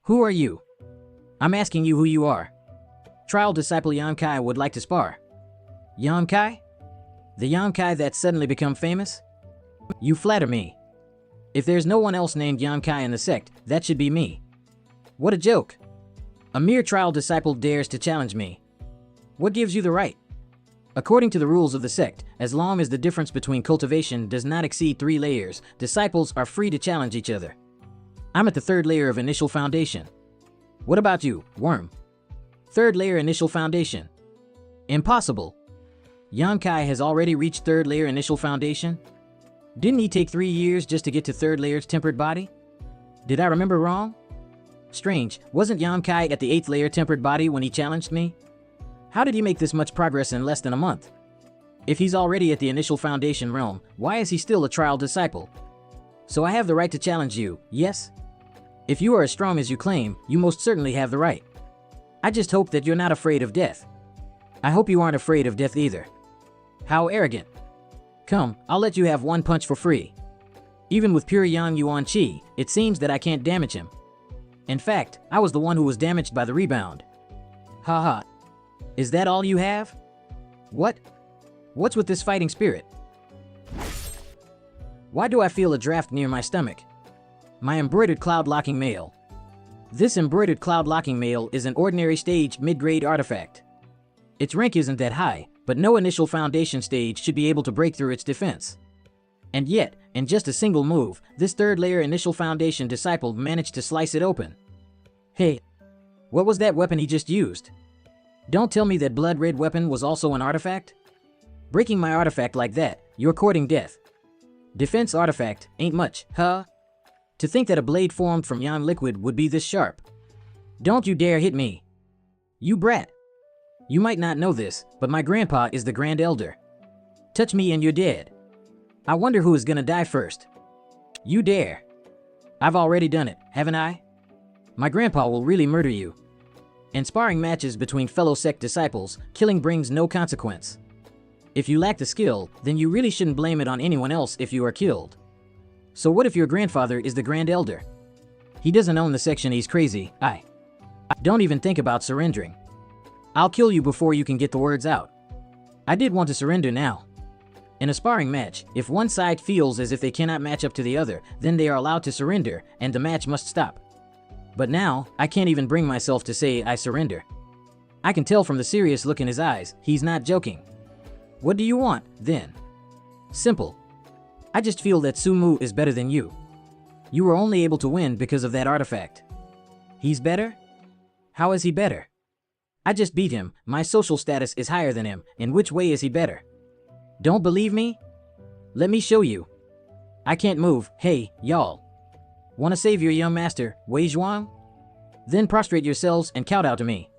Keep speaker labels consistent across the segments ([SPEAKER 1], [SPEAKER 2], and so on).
[SPEAKER 1] Who are you? I'm asking you who you are. Trial disciple Yonkai would like to spar. Yonkai? The Yonkai that suddenly become famous? You flatter me. If there's no one else named Yonkai in the sect, that should be me. What a joke. A mere trial disciple dares to challenge me. What gives you the right? According to the rules of the sect, as long as the difference between cultivation does not exceed 3 layers, disciples are free to challenge each other. I'm at the 3rd layer of initial foundation. What about you, worm? 3rd layer initial foundation. Impossible. Yonkai has already reached 3rd layer initial foundation? Didn't he take 3 years just to get to 3rd layer's tempered body? Did I remember wrong? Strange, wasn't Yonkai at the 8th layer tempered body when he challenged me? How did he make this much progress in less than a month? If he's already at the initial foundation realm, why is he still a trial disciple? So I have the right to challenge you, yes? If you are as strong as you claim, you most certainly have the right. I just hope that you're not afraid of death. I hope you aren't afraid of death either. How arrogant. Come, I'll let you have 1 punch for free. Even with pure Yang Yuan Qi, it seems that I can't damage him. In fact, I was the one who was damaged by the rebound. Haha. Is that all you have? What? What's with this fighting spirit? Why do I feel a draft near my stomach? My embroidered cloud-locking mail. This embroidered cloud-locking mail is an ordinary stage mid-grade artifact. Its rank isn't that high, but no initial foundation stage should be able to break through its defense. And yet, in just a single move, this 3rd layer initial foundation disciple managed to slice it open. Hey, what was that weapon he just used? Don't tell me that blood red weapon was also an artifact? Breaking my artifact like that, you're courting death. Defense artifact ain't much, huh? To think that a blade formed from yon liquid would be this sharp. Don't you dare hit me. You brat. You might not know this, but my grandpa is the Grand Elder. Touch me and you're dead. I wonder who is gonna die first. You dare. I've already done it, haven't I? My grandpa will really murder you. In sparring matches between fellow sect disciples, killing brings no consequence. If you lack the skill, then you really shouldn't blame it on anyone else if you are killed. So what if your grandfather is the Grand Elder? He doesn't own the section, he's crazy. Don't even think about surrendering. I'll kill you before you can get the words out. I did want to surrender now. In a sparring match, if one side feels as if they cannot match up to the other, then they are allowed to surrender, and the match must stop. But now, I can't even bring myself to say I surrender. I can tell from the serious look in his eyes, he's not joking. What do you want, then? Simple. I just feel that Sumu is better than you. You were only able to win because of that artifact. He's better? How is he better? I just beat him, my social status is higher than him, in which way is he better? Don't believe me? Let me show you. I can't move, hey, y'all. Wanna save your young master, Wei Zhuang? Then prostrate yourselves and kowtow to me.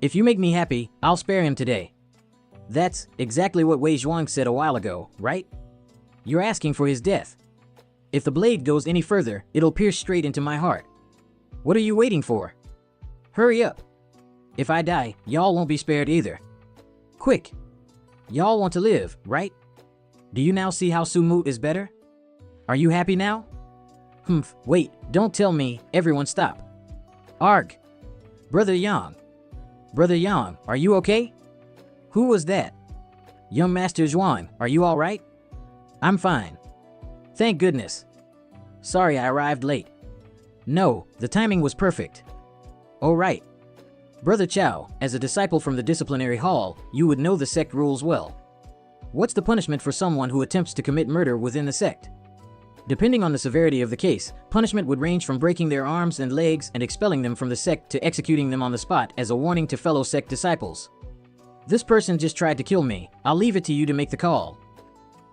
[SPEAKER 1] If you make me happy, I'll spare him today. That's exactly what Wei Zhuang said a while ago, right? You're asking for his death. If the blade goes any further, it'll pierce straight into my heart. What are you waiting for? Hurry up. If I die, y'all won't be spared either. Quick. Y'all want to live, right? Do you now see how Sumu is better? Are you happy now? Wait, don't tell me. Everyone stop. Arg. Brother Yang. Brother Yang, are you okay? Who was that? Young Master Zhuang, are you alright? I'm fine. Thank goodness. Sorry I arrived late. No, the timing was perfect. Oh right. Brother Chow, as a disciple from the disciplinary hall, you would know the sect rules well. What's the punishment for someone who attempts to commit murder within the sect? Depending on the severity of the case, punishment would range from breaking their arms and legs and expelling them from the sect to executing them on the spot as a warning to fellow sect disciples. This person just tried to kill me. I'll leave it to you to make the call.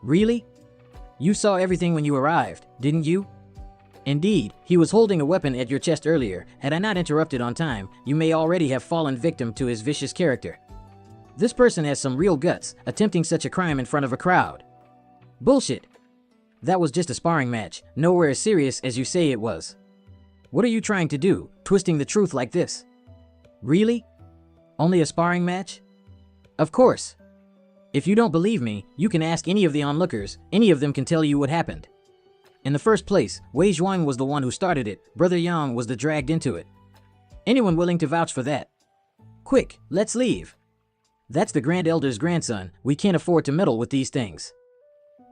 [SPEAKER 1] Really? You saw everything when you arrived, didn't you? Indeed, he was holding a weapon at your chest earlier. Had I not interrupted on time, you may already have fallen victim to his vicious character. This person has some real guts, attempting such a crime in front of a crowd. Bullshit. That was just a sparring match, nowhere as serious as you say it was. What are you trying to do, twisting the truth like this? Really? Only a sparring match? Of course. If you don't believe me, you can ask any of the onlookers, any of them can tell you what happened. In the first place, Wei Zhuang was the one who started it, Brother Yang was the dragged into it. Anyone willing to vouch for that? Quick, let's leave. That's the Grand Elder's grandson, we can't afford to meddle with these things.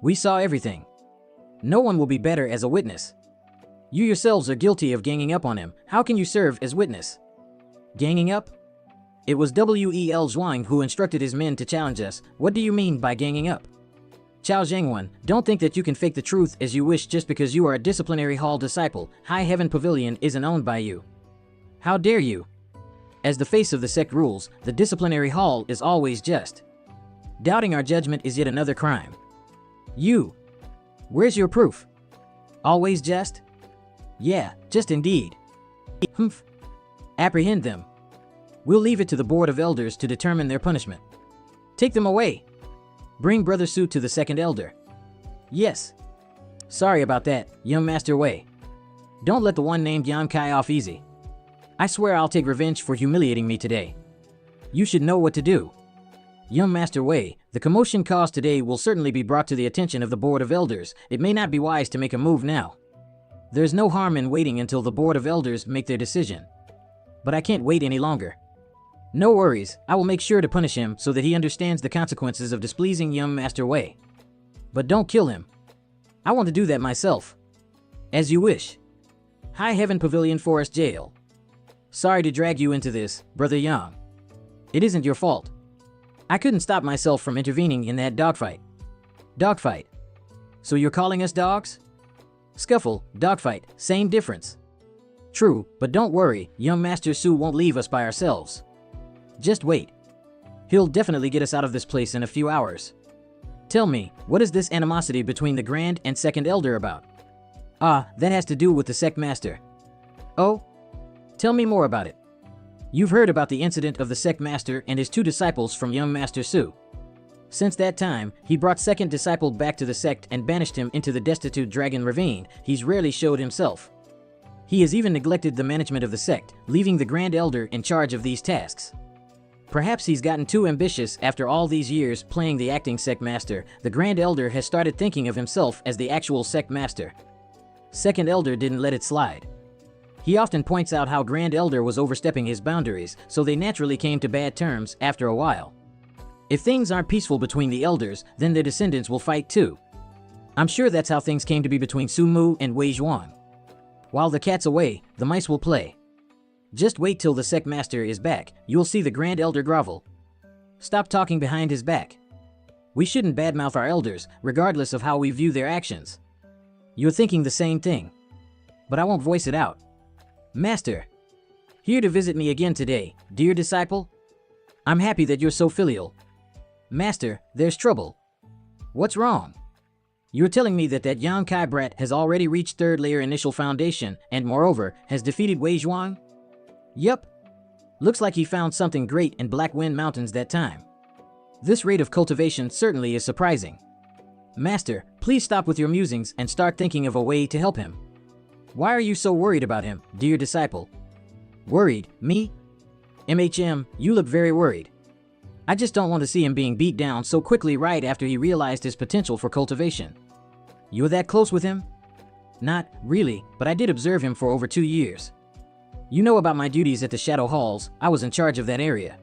[SPEAKER 1] We saw everything. No one will be better as a witness. You yourselves are guilty of ganging up on him, how can you serve as witness? Ganging up? It was Wel Zhuang who instructed his men to challenge us, what do you mean by ganging up? Chao Zhengwan, don't think that you can fake the truth as you wish just because you are a disciplinary hall disciple, High Heaven Pavilion isn't owned by you. How dare you? As the face of the sect rules, the disciplinary hall is always just. Doubting our judgment is yet another crime. You. Where's your proof? Always just? Yeah, just indeed. Humph. Apprehend them. We'll leave it to the Board of Elders to determine their punishment. Take them away. Bring Brother Su to the second elder. Yes. Sorry about that, young Master Wei. Don't let the one named Yan Kai off easy. I swear I'll take revenge for humiliating me today. You should know what to do. Young Master Wei, the commotion caused today will certainly be brought to the attention of the Board of Elders. It may not be wise to make a move now. There's no harm in waiting until the Board of Elders make their decision. But I can't wait any longer. No worries, I will make sure to punish him so that he understands the consequences of displeasing young Master Wei. But don't kill him. I want to do that myself. As you wish. High Heaven Pavilion Forest Jail. Sorry to drag you into this, Brother Yang. It isn't your fault. I couldn't stop myself from intervening in that dogfight. Dogfight. So you're calling us dogs? Scuffle, dogfight, same difference. True, but don't worry, young Master Su won't leave us by ourselves. Just wait. He'll definitely get us out of this place in a few hours. Tell me, what is this animosity between the Grand and Second Elder about? Ah, that has to do with the Sect Master. Oh? Tell me more about it. You've heard about the incident of the Sect Master and his two disciples from young Master Su. Since that time, he brought second disciple back to the sect and banished him into the destitute Dragon Ravine. He's rarely showed himself. He has even neglected the management of the sect, leaving the Grand Elder in charge of these tasks. Perhaps he's gotten too ambitious after all these years playing the acting Sect Master. The Grand Elder has started thinking of himself as the actual Sect Master. Second Elder didn't let it slide. He often points out how Grand Elder was overstepping his boundaries, so they naturally came to bad terms after a while. If things aren't peaceful between the elders, then their descendants will fight too. I'm sure that's how things came to be between Su Mu and Wei Zhuang. While the cat's away, the mice will play. Just wait till the Sect Master is back, you'll see the Grand Elder grovel. Stop talking behind his back. We shouldn't badmouth our elders, regardless of how we view their actions. You're thinking the same thing. But I won't voice it out. Master. Here to visit me again today, dear disciple? I'm happy that you're so filial. Master, there's trouble. What's wrong? You're telling me that Yan Kai brat has already reached third layer initial foundation and moreover has defeated Wei Zhuang? Yup. Looks like he found something great in Black Wind Mountains that time. This rate of cultivation certainly is surprising. Master, please stop with your musings and start thinking of a way to help him. Why are you so worried about him, dear disciple? Worried? Me? You look very worried. I just don't want to see him being beat down so quickly right after he realized his potential for cultivation. You're that close with him? Not really, but I did observe him for over 2 years. You know about my duties at the Shadow Halls, I was in charge of that area.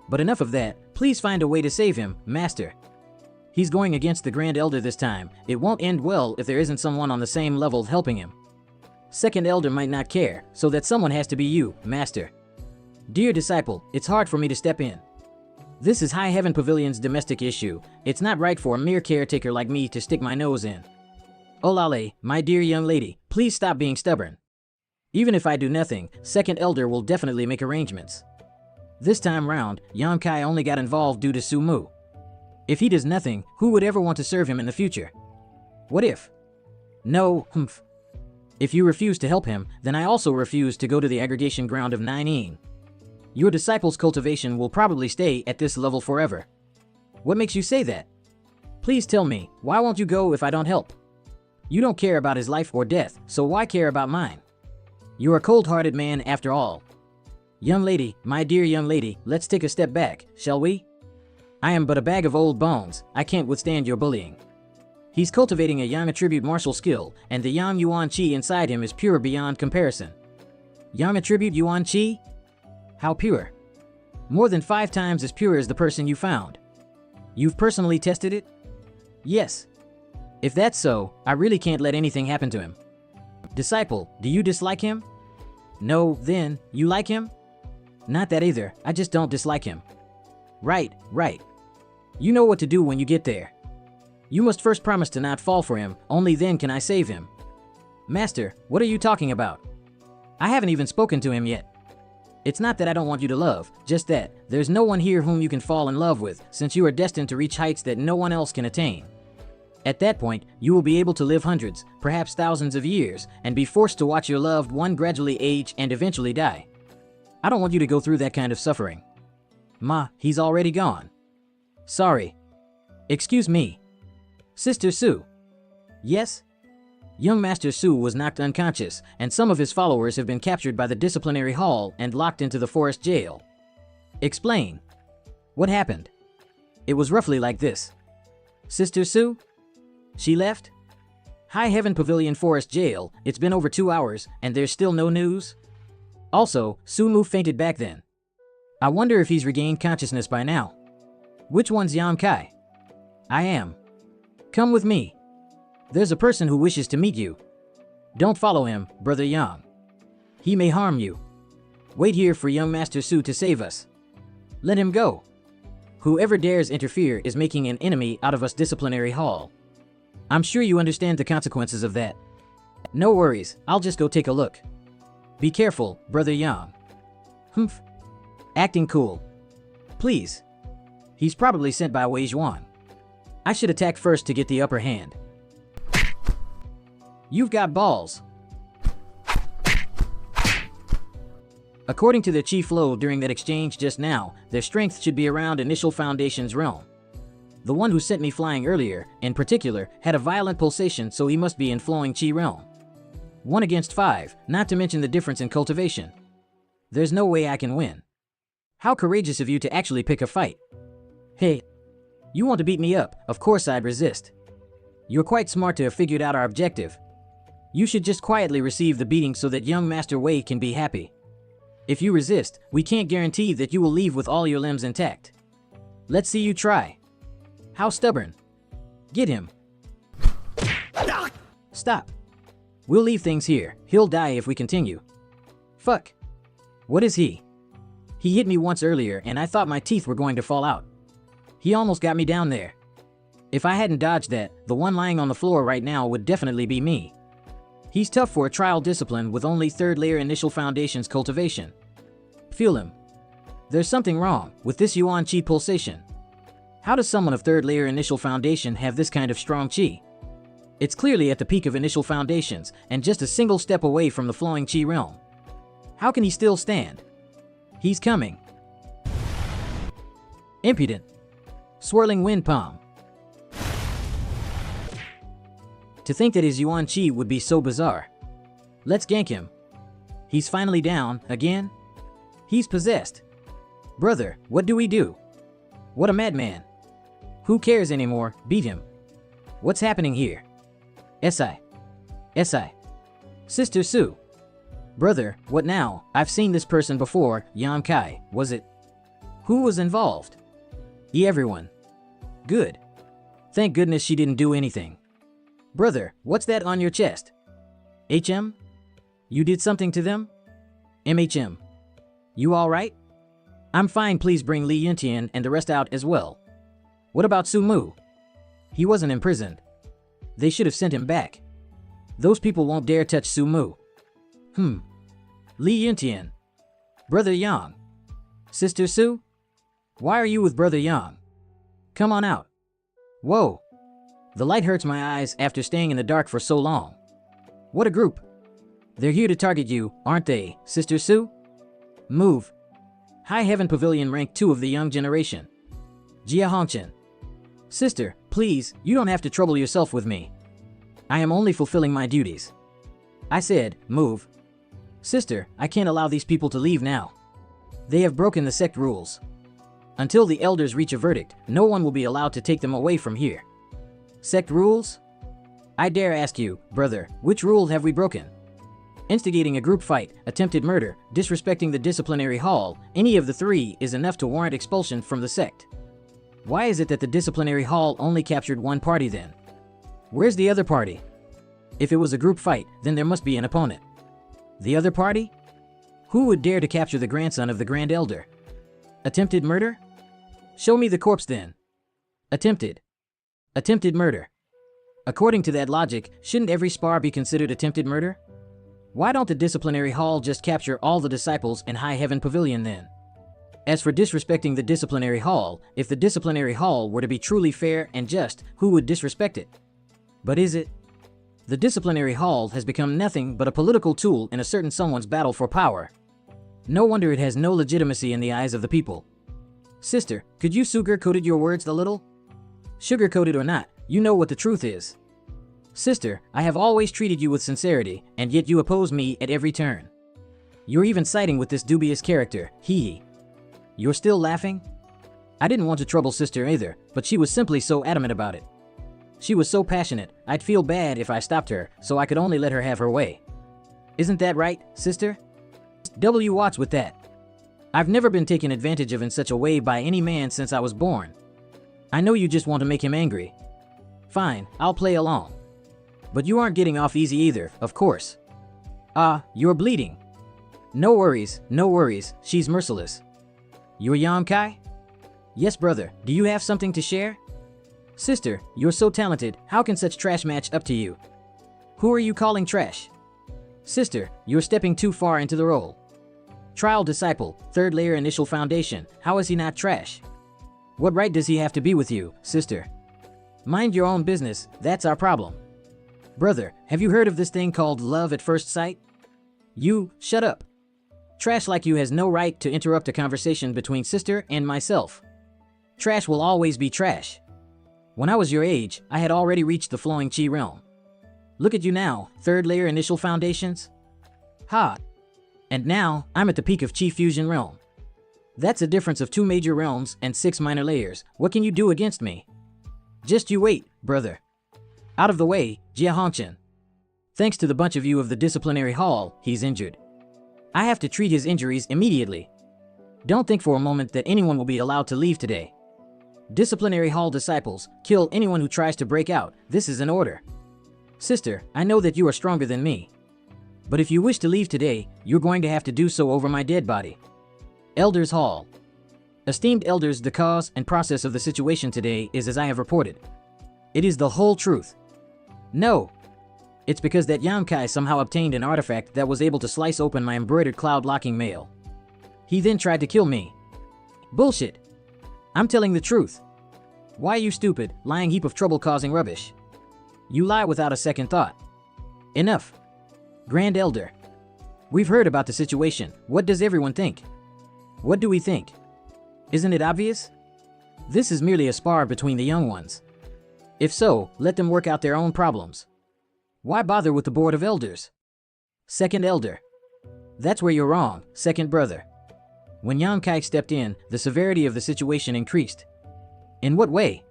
[SPEAKER 1] But enough of that, please find a way to save him, Master. He's going against the Grand Elder this time. It won't end well if there isn't someone on the same level helping him. Second Elder might not care, so that someone has to be you, Master. Dear disciple, it's hard for me to step in. This is High Heaven Pavilion's domestic issue. It's not right for a mere caretaker like me to stick my nose in. Olale, my dear young lady, please stop being stubborn. Even if I do nothing, Second Elder will definitely make arrangements. This time round, Yan Kai only got involved due to Su Mu. If he does nothing, who would ever want to serve him in the future? What if? No, humph. If you refuse to help him, then I also refuse to go to the aggregation ground of Nine. Your disciple's cultivation will probably stay at this level forever. What makes you say that? Please tell me, why won't you go if I don't help? You don't care about his life or death, so why care about mine? You're a cold-hearted man after all. Young lady, my dear young lady, let's take a step back, shall we? I am but a bag of old bones, I can't withstand your bullying. He's cultivating a yang attribute martial skill, and the yang yuan chi inside him is pure beyond comparison. Yang attribute yuan chi? How pure? More than 5 times as pure as the person you found. You've personally tested it? Yes. If that's so, I really can't let anything happen to him. Disciple, do you dislike him? No, then, you like him? Not that either, I just don't dislike him. Right. You know what to do when you get there. You must first promise to not fall for him, only then can I save him. Master, what are you talking about? I haven't even spoken to him yet. It's not that I don't want you to love, just that there's no one here whom you can fall in love with, since you are destined to reach heights that no one else can attain. At that point, you will be able to live hundreds, perhaps thousands of years, and be forced to watch your loved one gradually age and eventually die. I don't want you to go through that kind of suffering. Ma, he's already gone. Sorry. Excuse me. Sister Su. Yes? Young Master Su was knocked unconscious, and some of his followers have been captured by the disciplinary hall and locked into the forest jail. Explain. What happened? It was roughly like this. Sister Su? She left? Hi Heaven Pavilion Forest Jail, it's been over 2 hours, and there's still no news? Also, Su Mu fainted back then. I wonder if he's regained consciousness by now. Which one's Yang Kai? I am. Come with me. There's a person who wishes to meet you. Don't follow him, Brother Yang. He may harm you. Wait here for young Master Su to save us. Let him go. Whoever dares interfere is making an enemy out of us disciplinary hall. I'm sure you understand the consequences of that. No worries, I'll just go take a look. Be careful, Brother Yang. Humph. Acting cool. Please. He's probably sent by Wei Zhuan. I should attack first to get the upper hand. You've got balls. According to their chi flow during that exchange just now, their strength should be around Initial Foundation's realm. The one who sent me flying earlier, in particular, had a violent pulsation, so he must be in flowing chi realm. 1 against 5, not to mention the difference in cultivation. There's no way I can win. How courageous of you to actually pick a fight. Hey, you want to beat me up, of course I'd resist. You're quite smart to have figured out our objective. You should just quietly receive the beating so that young Master Wei can be happy. If you resist, we can't guarantee that you will leave with all your limbs intact. Let's see you try. How stubborn. Get him. Stop. We'll leave things here. He'll die if we continue. Fuck. What is he? He hit me once earlier and I thought my teeth were going to fall out. He almost got me down there. If I hadn't dodged that, the one lying on the floor right now would definitely be me. He's tough for a trial discipline with only 3rd layer Initial Foundation's cultivation. Feel him. There's something wrong with this Yuan Chi pulsation. How does someone of 3rd layer Initial Foundation have this kind of strong chi? It's clearly at the peak of Initial Foundations and just a single step away from the flowing chi realm. How can he still stand? He's coming. Impudent. Swirling wind palm. To think that his Yuan Chi would be so bizarre. Let's gank him. He's finally down, again? He's possessed. Brother, what do we do? What a madman. Who cares anymore, beat him. What's happening here? S.I. Sister Su. Brother, what now? I've seen this person before, Yang Kai, was it? Who was involved? Everyone. Good. Thank goodness she didn't do anything. Brother, what's that on your chest? HM? You did something to them? MHM. You alright? I'm fine, please bring Li Yuntian and the rest out as well. What about Su Mu? He wasn't imprisoned. They should have sent him back. Those people won't dare touch Su Mu. Li Yuntian. Brother Yang. Sister Su? Why are you with Brother Yang? Come on out. Whoa. The light hurts my eyes after staying in the dark for so long. What a group. They're here to target you, aren't they, Sister Su? Move. High Heaven Pavilion rank 2 of the young generation. Jia Hongchen. Sister, please, you don't have to trouble yourself with me. I am only fulfilling my duties. I said, move. Sister, I can't allow these people to leave now. They have broken the sect rules. Until the elders reach a verdict, no one will be allowed to take them away from here. Sect rules? I dare ask you, brother, which rule have we broken? Instigating a group fight, attempted murder, disrespecting the disciplinary hall, any of the three is enough to warrant expulsion from the sect. Why is it that the disciplinary hall only captured one party then? Where's the other party? If it was a group fight, then there must be an opponent. The other party? Who would dare to capture the grandson of the Grand Elder? Attempted murder? Show me the corpse then. Attempted murder. According to that logic, shouldn't every spar be considered attempted murder? Why don't the disciplinary hall just capture all the disciples in Heaven Pavilion then? As for disrespecting the disciplinary hall, if the disciplinary hall were to be truly fair and just, who would disrespect it? But is it? The disciplinary hall has become nothing but a political tool in a certain someone's battle for power. No wonder it has no legitimacy in the eyes of the people. Sister, could you sugar-coated your words a little? Sugar-coated or not, you know what the truth is. Sister, I have always treated you with sincerity, and yet you oppose me at every turn. You're even siding with this dubious character, hee. You're still laughing? I didn't want to trouble sister either, but she was simply so adamant about it. She was so passionate, I'd feel bad if I stopped her, so I could only let her have her way. Isn't that right, sister? What's with that? I've never been taken advantage of in such a way by any man since I was born. I know you just want to make him angry. Fine, I'll play along. But you aren't getting off easy either, of course. You're bleeding. No worries, she's merciless. You're Yamkai? Yes, brother, do you have something to share? Sister, you're so talented, how can such trash match up to you? Who are you calling trash? Sister, you're stepping too far into the role. Trial disciple, third layer initial foundation, how is he not trash? What right does he have to be with you, sister? Mind your own business, that's our problem. Brother, have you heard of this thing called love at first sight? You, shut up. Trash like you has no right to interrupt a conversation between sister and myself. Trash will always be trash. When I was your age, I had already reached the flowing chi realm. Look at you now, third layer initial foundations. Ha! And now, I'm at the peak of chi fusion realm. That's a difference of 2 major realms and 6 minor layers. What can you do against me? Just you wait, brother. Out of the way, Jia Hongchen. Thanks to the bunch of you of the disciplinary hall, he's injured. I have to treat his injuries immediately. Don't think for a moment that anyone will be allowed to leave today. Disciplinary hall disciples, kill anyone who tries to break out. This is an order. Sister, I know that you are stronger than me. But if you wish to leave today, you're going to have to do so over my dead body. Elders Hall. Esteemed elders, the cause and process of the situation today is as I have reported. It is the whole truth. No. It's because that Yamkai somehow obtained an artifact that was able to slice open my embroidered cloud-locking mail. He then tried to kill me. Bullshit. I'm telling the truth. Why you stupid, lying heap of trouble-causing rubbish? You lie without a second thought. Enough. Grand Elder. We've heard about the situation. What does everyone think? What do we think? Isn't it obvious? This is merely a spar between the young ones. If so, let them work out their own problems. Why bother with the Board of Elders? Second Elder. That's where you're wrong, second brother. When Yamkai stepped in, the severity of the situation increased. In what way?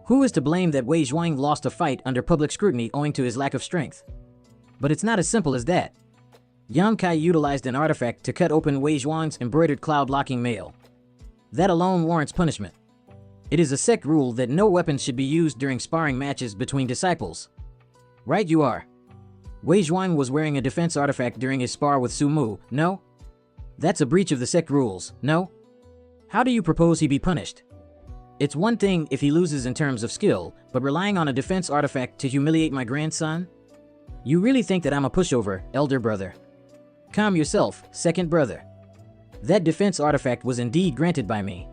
[SPEAKER 1] Who is to blame that Wei Zhuang lost a fight under public scrutiny owing to his lack of strength? But it's not as simple as that. Yamkai utilized an artifact to cut open Wei Zhuang's embroidered cloud-locking mail. That alone warrants punishment. It is a sect rule that no weapons should be used during sparring matches between disciples. Right you are. Wei Zhuang was wearing a defense artifact during his spar with Su Mu, no? That's a breach of the sect rules, no? How do you propose he be punished? It's one thing if he loses in terms of skill, but relying on a defense artifact to humiliate my grandson? You really think that I'm a pushover, elder brother? Calm yourself, second brother. That defense artifact was indeed granted by me.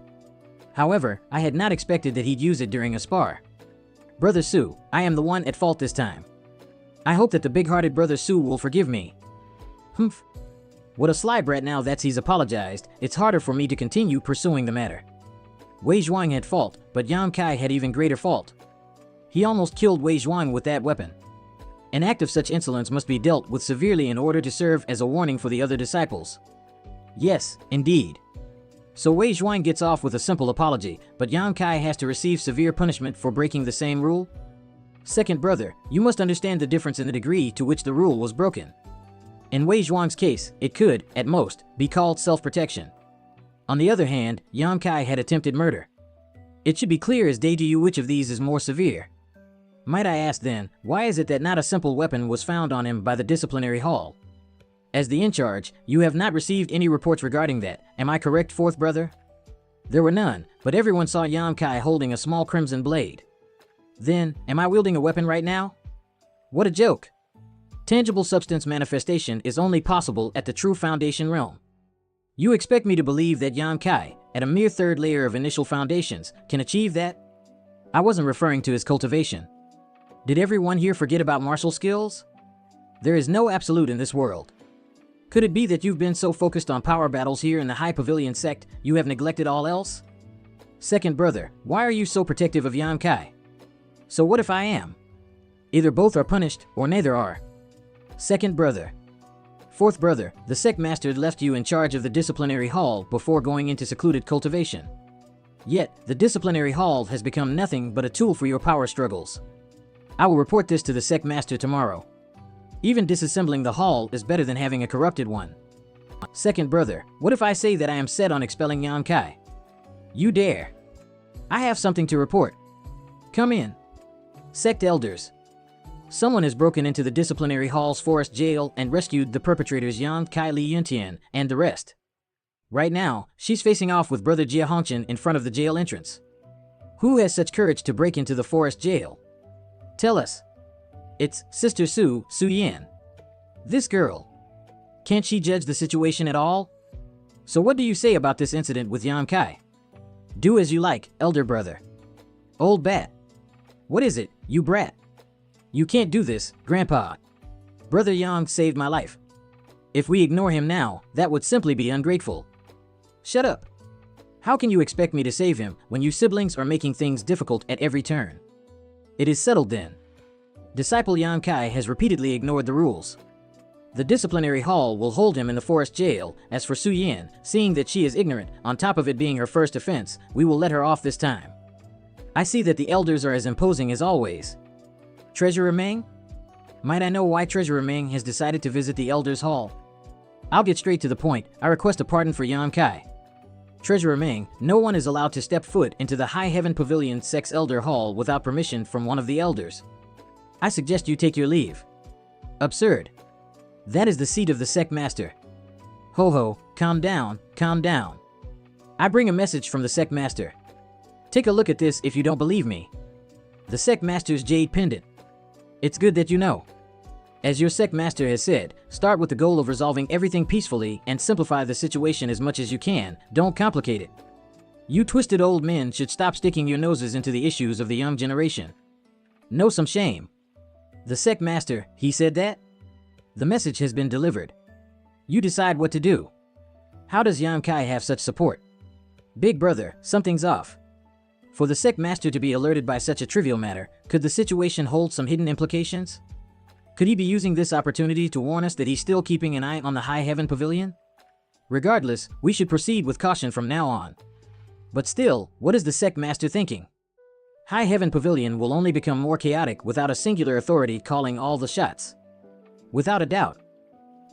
[SPEAKER 1] However, I had not expected that he'd use it during a spar. Brother Su, I am the one at fault this time. I hope that the big-hearted Brother Su will forgive me. Humph. What a sly brat now that he's apologized, it's harder for me to continue pursuing the matter. Wei Zhuang had fault, but Yamkai had even greater fault. He almost killed Wei Zhuang with that weapon. An act of such insolence must be dealt with severely in order to serve as a warning for the other disciples. Yes, indeed. So Wei Zhuang gets off with a simple apology, but Yamkai has to receive severe punishment for breaking the same rule? Second brother, you must understand the difference in the degree to which the rule was broken. In Wei Zhuang's case, it could, at most, be called self-protection. On the other hand, Yan Kai had attempted murder. It should be clear as day to you which of these is more severe. Might I ask then, why is it that not a simple weapon was found on him by the disciplinary hall? As the in-charge, you have not received any reports regarding that, am I correct, fourth brother? There were none, but everyone saw Yan Kai holding a small crimson blade. Then, am I wielding a weapon right now? What a joke! Tangible substance manifestation is only possible at the true foundation realm. You expect me to believe that Yan Kai, at a mere third layer of initial foundations, can achieve that? I wasn't referring to his cultivation. Did everyone here forget about martial skills? There is no absolute in this world. Could it be that you've been so focused on power battles here in the High Pavilion sect, you have neglected all else? Second brother, why are you so protective of Yan Kai? So what if I am? Either both are punished, or neither are. Second brother. Fourth brother, the sect master left you in charge of the disciplinary hall before going into secluded cultivation. Yet, the disciplinary hall has become nothing but a tool for your power struggles. I will report this to the sect master tomorrow. Even disassembling the hall is better than having a corrupted one. Second brother, what if I say that I am set on expelling Yan Kai? You dare. I have something to report. Come in. Sect elders. Someone has broken into the disciplinary hall's forest jail and rescued the perpetrators Yan Kai Li Yuntian and the rest. Right now, she's facing off with brother Jia Hongchen in front of the jail entrance. Who has such courage to break into the forest jail? Tell us. It's Sister Su Yan. This girl. Can't she judge the situation at all? So what do you say about this incident with Yan Kai? Do as you like, elder brother. Old bat. What is it, you brat? You can't do this, Grandpa. Brother Yang saved my life. If we ignore him now, that would simply be ungrateful. Shut up. How can you expect me to save him when you siblings are making things difficult at every turn? It is settled then. Disciple Yan Kai has repeatedly ignored the rules. The disciplinary hall will hold him in the forest jail. As for Su Yan, seeing that she is ignorant, on top of it being her first offense, we will let her off this time. I see that the elders are as imposing as always. Treasurer Meng? Might I know why Treasurer Meng has decided to visit the elders' hall? I'll get straight to the point. I request a pardon for Yan Kai. Treasurer Meng, no one is allowed to step foot into the High Heaven Pavilion Sex Elder Hall without permission from one of the elders. I suggest you take your leave. Absurd. That is the seat of the sect master. Ho ho, calm down, calm down. I bring a message from the sect master. Take a look at this if you don't believe me. The sect master's jade pendant. It's good that you know. As your sect master has said, start with the goal of resolving everything peacefully and simplify the situation as much as you can, don't complicate it. You twisted old men should stop sticking your noses into the issues of the young generation. Know some shame. The sect master, he said that? The message has been delivered. You decide what to do. How does Yan Kai have such support? Big brother, something's off. For the sect master to be alerted by such a trivial matter, could the situation hold some hidden implications? Could he be using this opportunity to warn us that he's still keeping an eye on the High Heaven Pavilion? Regardless, we should proceed with caution from now on. But still, what is the sect master thinking? High Heaven Pavilion will only become more chaotic without a singular authority calling all the shots. Without a doubt.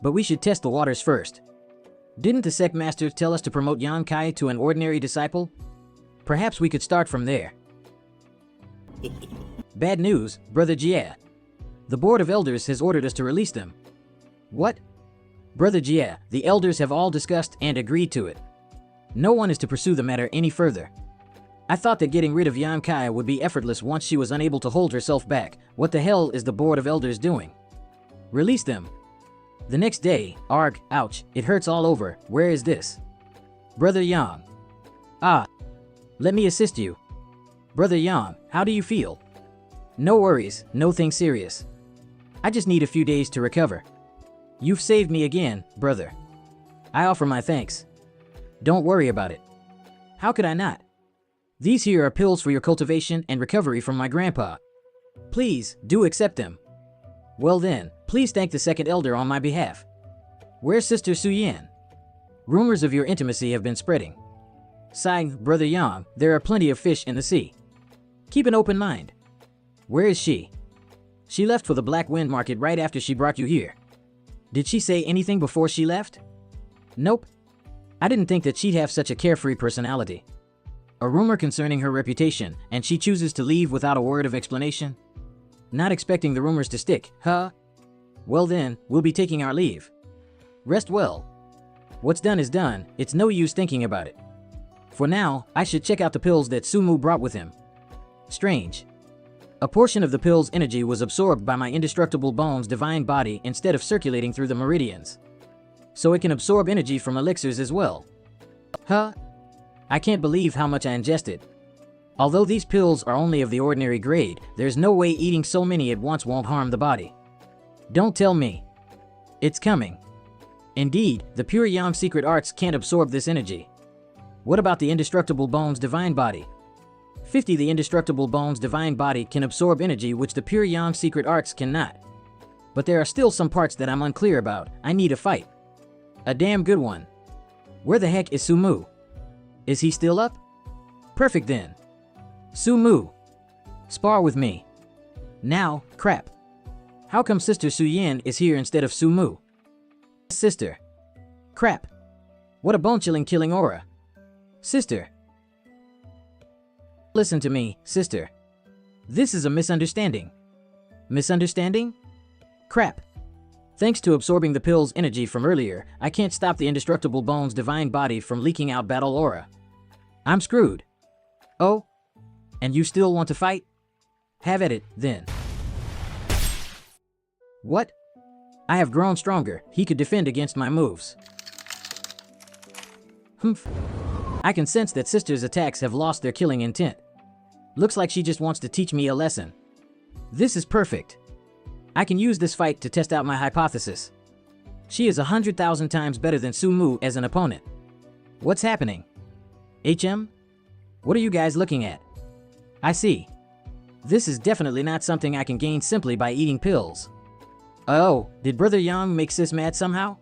[SPEAKER 1] But we should test the waters first. Didn't the sect master tell us to promote Yan Kai to an ordinary disciple? Perhaps we could start from there. Bad news, Brother Jia. The Board of Elders has ordered us to release them. What? Brother Jia, the elders have all discussed and agreed to it. No one is to pursue the matter any further. I thought that getting rid of Yan Kai would be effortless once she was unable to hold herself back. What the hell is the Board of Elders doing? Release them. The next day, arg, ouch, it hurts all over. Where is this? Brother Yang. Ah. Let me assist you. Brother Yang, how do you feel? No worries, nothing serious. I just need a few days to recover. You've saved me again, brother. I offer my thanks. Don't worry about it. How could I not? These here are pills for your cultivation and recovery from my grandpa. Please, do accept them. Well then, please thank the second elder on my behalf. Where's Sister Su Yan? Rumors of your intimacy have been spreading. Sighing, Brother Yang, there are plenty of fish in the sea. Keep an open mind. Where is she? She left for the Black Wind Market right after she brought you here. Did she say anything before she left? Nope. I didn't think that she'd have such a carefree personality. A rumor concerning her reputation, and she chooses to leave without a word of explanation? Not expecting the rumors to stick, huh? Well then, we'll be taking our leave. Rest well. What's done is done, it's no use thinking about it. For now, I should check out the pills that Sumu brought with him. Strange. A portion of the pill's energy was absorbed by my indestructible bone's divine body instead of circulating through the meridians. So it can absorb energy from elixirs as well. Huh? I can't believe how much I ingested. Although these pills are only of the ordinary grade, there's no way eating so many at once won't harm the body. Don't tell me. It's coming. Indeed, the pure Yam secret arts can't absorb this energy. What about the indestructible bone's divine body? 50. The indestructible bone's divine body can absorb energy which the pure Yam secret arts cannot. But there are still some parts that I'm unclear about. I need a fight. A damn good one. Where the heck is Sumu? Is he still up? Perfect then. Sumu. Spar with me. Now, crap. How come Sister Suyin is here instead of Sumu? Sister. Crap. What a bone-chilling killing aura. Sister. Listen to me, sister. This is a misunderstanding. Misunderstanding? Crap. Thanks to absorbing the pill's energy from earlier, I can't stop the indestructible bone's divine body from leaking out battle aura. I'm screwed. Oh? And you still want to fight? Have at it, then. What? I have grown stronger. He could defend against my moves. Humph. I can sense that Sister's attacks have lost their killing intent. Looks like she just wants to teach me a lesson. This is perfect. I can use this fight to test out my hypothesis. She is 100,000 times better than Sumu as an opponent. What's happening? HM? What are you guys looking at? I see. This is definitely not something I can gain simply by eating pills. Oh, did Brother Yang make Sis mad somehow?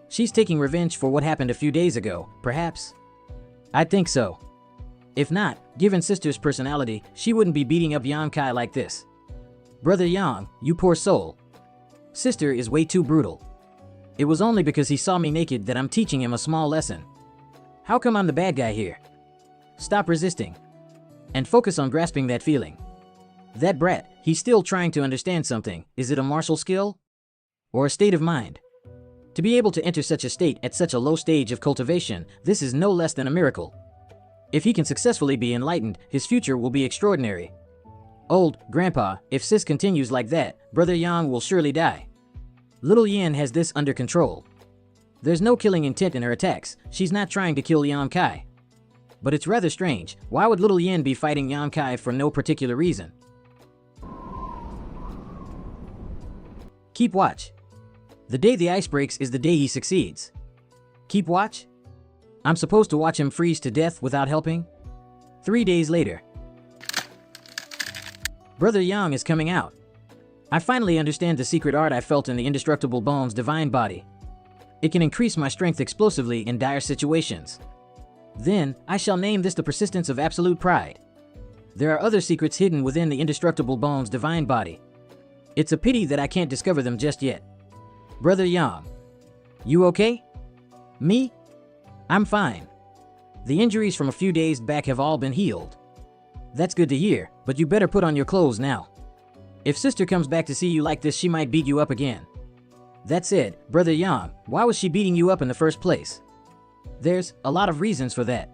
[SPEAKER 1] She's taking revenge for what happened a few days ago, perhaps? I think so. If not, given Sister's personality, she wouldn't be beating up Yang Kai like this. Brother Yang, you poor soul. Sister is way too brutal. It was only because he saw me naked that I'm teaching him a small lesson. How come I'm the bad guy here? Stop resisting. And focus on grasping that feeling. That brat, he's still trying to understand something. Is it a martial skill? Or a state of mind? To be able to enter such a state at such a low stage of cultivation, this is no less than a miracle. If he can successfully be enlightened, his future will be extraordinary. Old Grandpa, if Sis continues like that, Brother Yang will surely die. Little Yin has this under control. There's no killing intent in her attacks. She's not trying to kill Yang Kai. But it's rather strange. Why would little Yin be fighting Yang Kai for no particular reason? Keep watch. The day the ice breaks is the day he succeeds. Keep watch? I'm supposed to watch him freeze to death without helping? 3 days later. Brother Yang is coming out. I finally understand the secret art I felt in the indestructible bone's divine body. It can increase my strength explosively in dire situations. Then, I shall name this the persistence of absolute pride. There are other secrets hidden within the indestructible bone's divine body. It's a pity that I can't discover them just yet. Brother Yang. You okay? Me? I'm fine. The injuries from a few days back have all been healed. That's good to hear, but you better put on your clothes now. If Sister comes back to see you like this, she might beat you up again. That said, Brother Yang, why was she beating you up in the first place? There's a lot of reasons for that.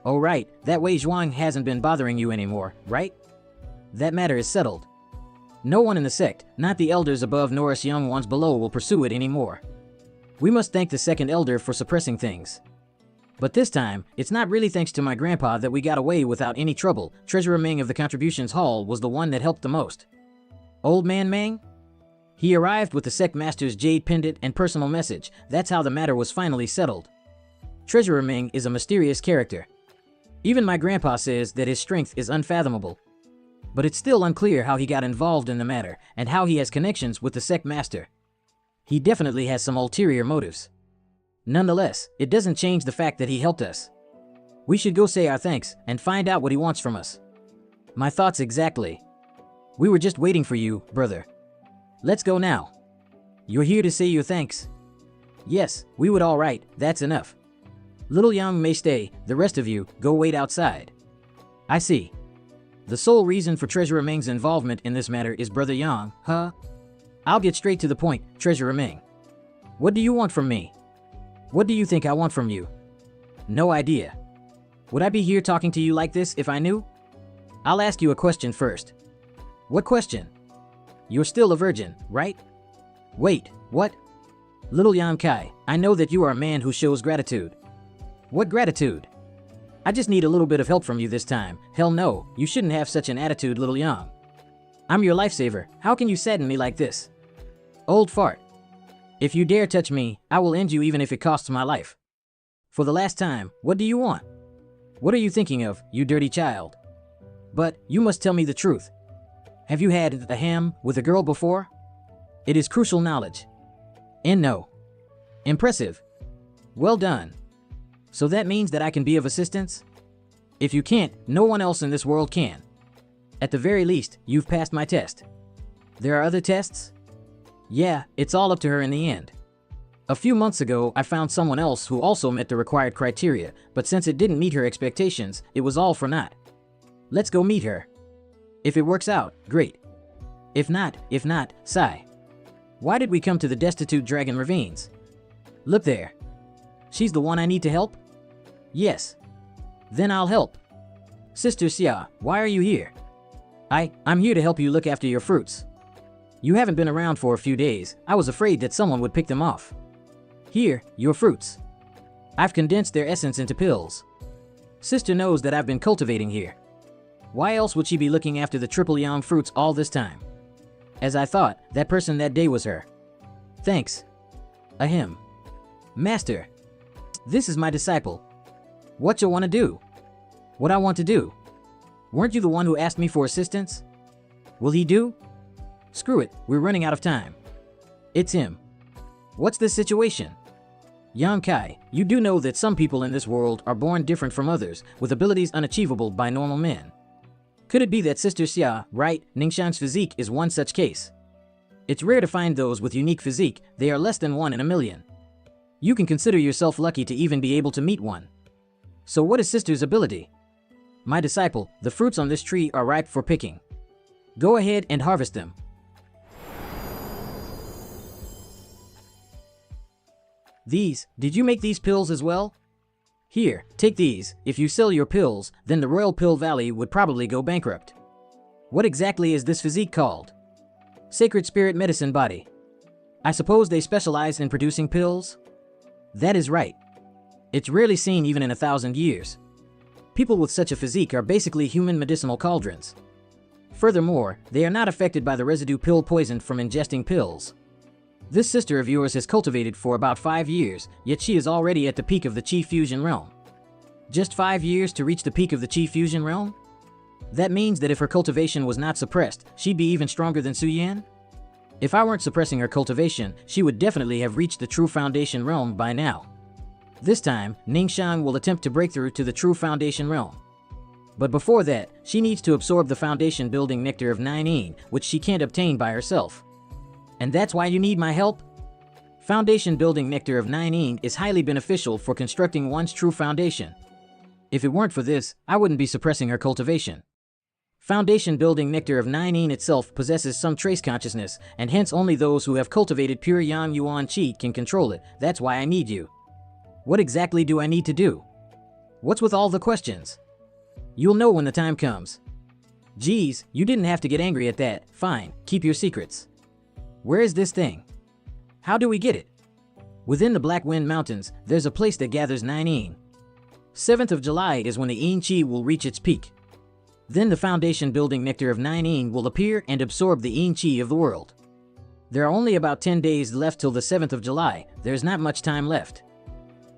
[SPEAKER 1] Oh right, that way Zhuang hasn't been bothering you anymore, right? That matter is settled. No one in the sect, not the elders above nor us young ones below, will pursue it anymore. We must thank the second elder for suppressing things. But this time, it's not really thanks to my grandpa that we got away without any trouble. Treasurer Ming of the Contributions Hall was the one that helped the most. Old Man Meng? He arrived with the sect master's jade pendant and personal message. That's how the matter was finally settled. Treasurer Ming is a mysterious character. Even my grandpa says that his strength is unfathomable. But it's still unclear how he got involved in the matter and how he has connections with the sect master. He definitely has some ulterior motives. Nonetheless, it doesn't change the fact that he helped us. We should go say our thanks and find out what he wants from us. My thoughts exactly. We were just waiting for you, brother. Let's go now. You're here to say your thanks? Yes, we would all right, that's enough. Little Yang may stay, the rest of you, go wait outside. I see. The sole reason for Treasurer Ming's involvement in this matter is Brother Yang, huh? I'll get straight to the point, Treasurer Ming. What do you want from me? What do you think I want from you? No idea. Would I be here talking to you like this if I knew? I'll ask you a question first. What question? You're still a virgin, right? Wait, what? Little Yan Kai, I know that you are a man who shows gratitude. What gratitude? I just need a little bit of help from you this time. Hell no, you shouldn't have such an attitude, Little Yang. I'm your lifesaver, how can you sadden me like this? Old fart. If you dare touch me, I will end you even if it costs my life. For the last time, what do you want? What are you thinking of, you dirty child? But, you must tell me the truth. Have you had a ham with a girl before? It is crucial knowledge. And no. Impressive. Well done. So that means that I can be of assistance? If you can't, no one else in this world can. At the very least, you've passed my test. There are other tests? Yeah, it's all up to her in the end. A few months ago, I found someone else who also met the required criteria, but since it didn't meet her expectations, it was all for naught. Let's go meet her. If it works out, great. If not, sigh. Why did we come to the destitute dragon ravines? Look there. She's the one I need to help? Yes. Then I'll help. Sister Xia, why are you here? I'm here to help you look after your fruits. You haven't been around for a few days. I was afraid that someone would pick them off. Here, your fruits. I've condensed their essence into pills. Sister knows that I've been cultivating here. Why else would she be looking after the triple yang fruits all this time? As I thought, that person that day was her. Thanks. Ahem. Master. This is my disciple. What you want to do? What I want to do? Weren't you the one who asked me for assistance? Will he do? Screw it, we're running out of time. It's him. What's the situation? Yang Kai, you do know that some people in this world are born different from others, with abilities unachievable by normal men. Could it be that Sister Xia, right, Ningxiang's physique is one such case? It's rare to find those with unique physique, they are less than 1 in a million. You can consider yourself lucky to even be able to meet one. So what is Sister's ability? My disciple, the fruits on this tree are ripe for picking. Go ahead and harvest them. Did you make these pills as well? Here, take these. If you sell your pills, then the Royal Pill Valley would probably go bankrupt. What exactly is this physique called? Sacred Spirit Medicine Body. I suppose they specialize in producing pills? That is right. It's rarely seen even in 1,000 years. People with such a physique are basically human medicinal cauldrons. Furthermore, they are not affected by the residue pill poison from ingesting pills. This sister of yours has cultivated for about 5 years, yet she is already at the peak of the Chi Fusion realm. Just 5 years to reach the peak of the Chi Fusion realm? That means that if her cultivation was not suppressed, she'd be even stronger than Su Yan? If I weren't suppressing her cultivation, she would definitely have reached the true foundation realm by now. This time, Ningxiang will attempt to break through to the true foundation realm. But before that, she needs to absorb the foundation building nectar of 9 which she can't obtain by herself. And that's why you need my help? Foundation building nectar of 9 is highly beneficial for constructing one's true foundation. If it weren't for this, I wouldn't be suppressing her cultivation. Foundation building nectar of 9 itself possesses some trace consciousness, and hence only those who have cultivated pure Yang Yuan Qi can control it. That's why I need you. What exactly do I need to do? What's with all the questions? You'll know when the time comes. Geez, you didn't have to get angry at that. Fine, keep your secrets. Where is this thing? How do we get it? Within the Black Wind Mountains, there's a place that gathers 9 7th of July is when the Yin Qi will reach its peak. Then the foundation building nectar of 9 will appear and absorb the Yin Qi of the world. There are only about 10 days left till the 7th of July, there's not much time left.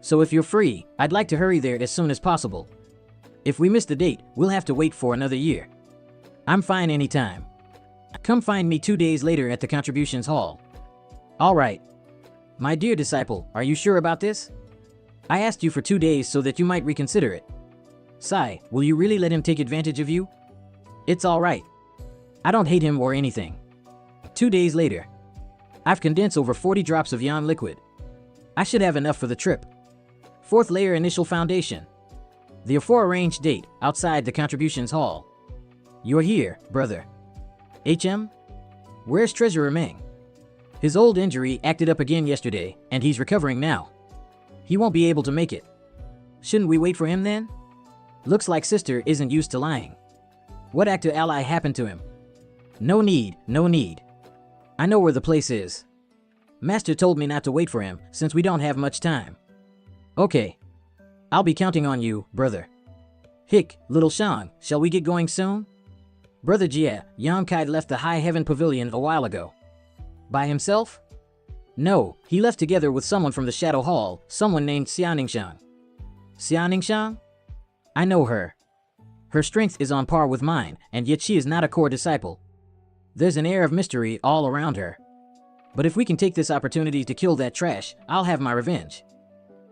[SPEAKER 1] So if you're free, I'd like to hurry there as soon as possible. If we miss the date, we'll have to wait for another year. I'm fine anytime. Come find me 2 days later at the Contributions Hall. Alright. My dear disciple, are you sure about this? I asked you for 2 days so that you might reconsider it. Sai, will you really let him take advantage of you? It's alright. I don't hate him or anything. 2 days later. I've condensed over 40 drops of Yan liquid. I should have enough for the trip. 4th layer initial foundation. The aforearranged date outside the contributions hall. You're here, brother. HM? Where's Treasurer Meng? His old injury acted up again yesterday, and he's recovering now. He won't be able to make it. Shouldn't we wait for him then? Looks like sister isn't used to lying. What active ally happened to him? No need, no need. I know where the place is. Master told me not to wait for him, since we don't have much time. Okay. I'll be counting on you, brother. Hick, little Shang, shall we get going soon? Brother Jia, Yongkai left the High Heaven Pavilion a while ago. By himself? No, he left together with someone from the Shadow Hall, someone named Xianingshang. Xianingshang? I know her. Her strength is on par with mine, and yet she is not a core disciple. There's an air of mystery all around her. But if we can take this opportunity to kill that trash, I'll have my revenge.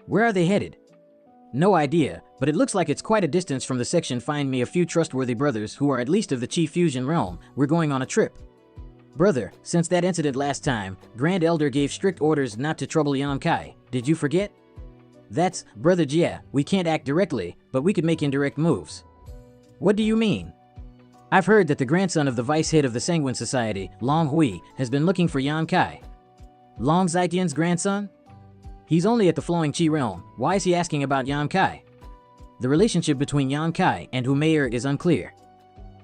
[SPEAKER 1] Where are they headed? No idea, but it looks like it's quite a distance from the section. Find me a few trustworthy brothers who are at least of the Chi Fusion realm. We're going on a trip. Brother, since that incident last time, Grand Elder gave strict orders not to trouble Yongkai. Did you forget? That's, Brother Jia, we can't act directly, but we could make indirect moves. What do you mean? I've heard that the grandson of the vice head of the Sanguine Society, Long Hui, has been looking for Yongkai. Long Zitian's grandson? He's only at the Flowing Chi realm. Why is he asking about Yongkai? The relationship between Yongkai and Humayer is unclear.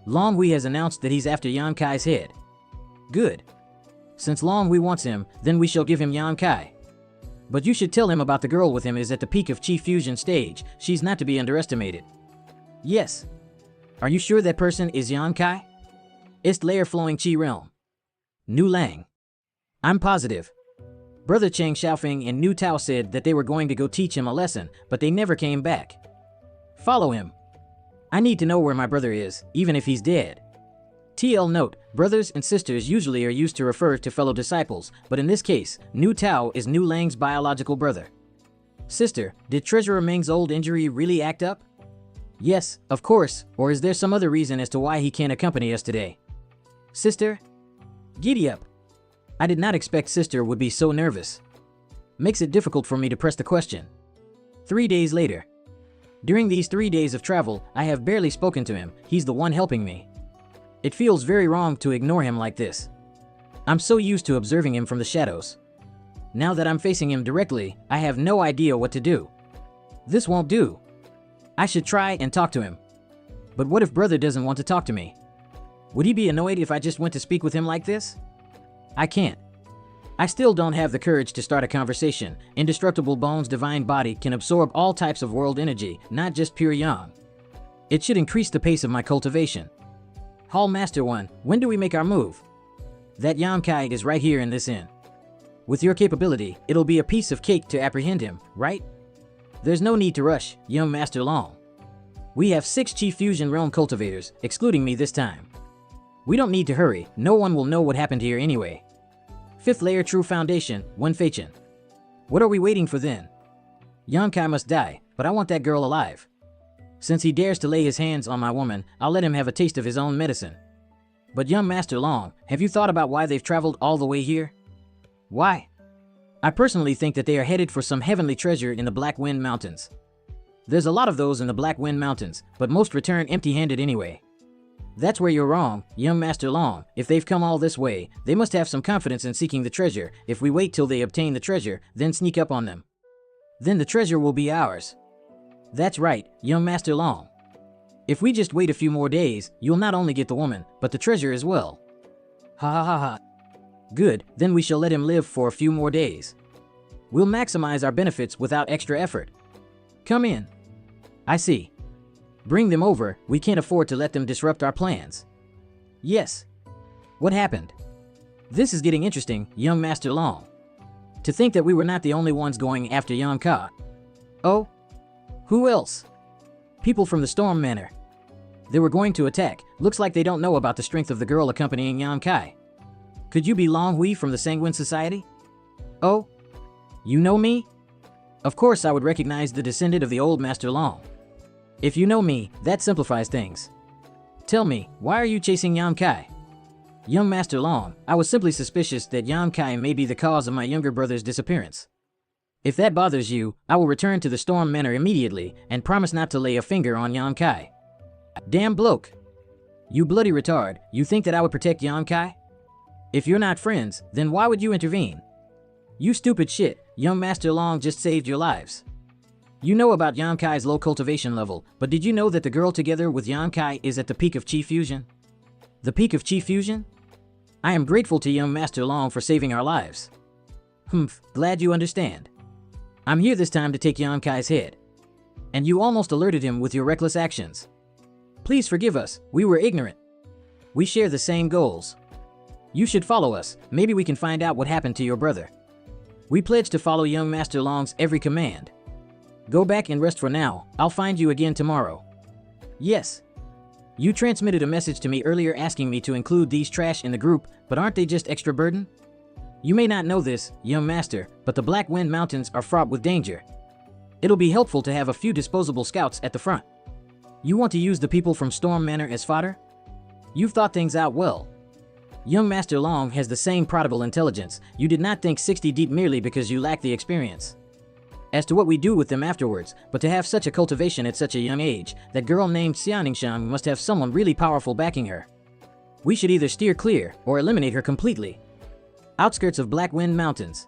[SPEAKER 1] Long Hui has announced that he's after Yonkai's head. Good. Since Long Hui wants him, then we shall give him Yongkai. But you should tell him about the girl with him is at the peak of Chi Fusion stage. She's not to be underestimated. Yes. Are you sure that person is Yongkai? Ist layer Flowing Chi realm. Nu Lang. I'm positive. Brother Cheng Xiaofeng and Nu Tao said that they were going to go teach him a lesson, but they never came back. Follow him. I need to know where my brother is, even if he's dead. TL note, brothers and sisters usually are used to refer to fellow disciples, but in this case, Nu Tao is Nu Lang's biological brother. Sister, did Treasurer Meng's old injury really act up? Yes, of course, or is there some other reason as to why he can't accompany us today? Sister? Giddy up. I did not expect sister would be so nervous. Makes it difficult for me to press the question. 3 days later. During these 3 days of travel, I have barely spoken to him. He's the one helping me. It feels very wrong to ignore him like this. I'm so used to observing him from the shadows. Now that I'm facing him directly, I have no idea what to do. This won't do. I should try and talk to him. But what if brother doesn't want to talk to me? Would he be annoyed if I just went to speak with him like this? I can't. I still don't have the courage to start a conversation. Indestructible Bones' divine body can absorb all types of world energy, not just pure yang. It should increase the pace of my cultivation. Hall Master 1, when do we make our move? That Yongkai is right here in this inn. With your capability, it'll be a piece of cake to apprehend him, right? There's no need to rush, young Master Long. We have 6 Chi Fusion Realm cultivators, excluding me this time. We don't need to hurry, no one will know what happened here anyway. 5th layer True Foundation, 1 Feichin. What are we waiting for then? Yongkai must die, but I want that girl alive. Since he dares to lay his hands on my woman, I'll let him have a taste of his own medicine. But young Master Long, have you thought about why they've traveled all the way here? Why? I personally think that they are headed for some heavenly treasure in the Black Wind Mountains. There's a lot of those in the Black Wind Mountains, but most return empty-handed anyway. That's where you're wrong, young Master Long. If they've come all this way, they must have some confidence in seeking the treasure. If we wait till they obtain the treasure, then sneak up on them, then the treasure will be ours. That's right, young Master Long. If we just wait a few more days, you'll not only get the woman, but the treasure as well. Ha ha ha ha. Good, then we shall let him live for a few more days. We'll maximize our benefits without extra effort. Come in. I see. Bring them over, we can't afford to let them disrupt our plans. Yes. What happened? This is getting interesting, young Master Long. To think that we were not the only ones going after Yongkai. Oh? Who else? People from the Storm Manor. They were going to attack. Looks like they don't know about the strength of the girl accompanying Yongkai. Could you be Long Hui from the Sanguine Society? Oh? You know me? Of course I would recognize the descendant of the old Master Long. If you know me, that simplifies things. Tell me, why are you chasing Yongkai? Young Master Long, I was simply suspicious that Yan Kai may be the cause of my younger brother's disappearance. If that bothers you, I will return to the Storm Manor immediately and promise not to lay a finger on Yan Kai. Damn bloke. You bloody retard, you think that I would protect Yan Kai? If you're not friends, then why would you intervene? You stupid shit, young Master Long just saved your lives. You know about Yan Kai's low cultivation level, but did you know that the girl together with Yan Kai is at the peak of Chi Fusion? The peak of Chi Fusion? I am grateful to young Master Long for saving our lives. Humph, glad you understand. I'm here this time to take Yan Kai's head. And you almost alerted him with your reckless actions. Please forgive us, we were ignorant. We share the same goals. You should follow us, maybe we can find out what happened to your brother. We pledge to follow young Master Long's every command. Go back and rest for now, I'll find you again tomorrow. Yes. You transmitted a message to me earlier asking me to include these trash in the group, but aren't they just extra burden? You may not know this, young master, but the Black Wind Mountains are fraught with danger. It'll be helpful to have a few disposable scouts at the front. You want to use the people from Storm Manor as fodder? You've thought things out well. Young Master Long has the same prodigal intelligence. You did not think 60 deep merely because you lack the experience. As to what we do with them afterwards, but to have such a cultivation at such a young age, that girl named Xianingshang must have someone really powerful backing her. We should either steer clear or eliminate her completely. Outskirts of Black Wind Mountains.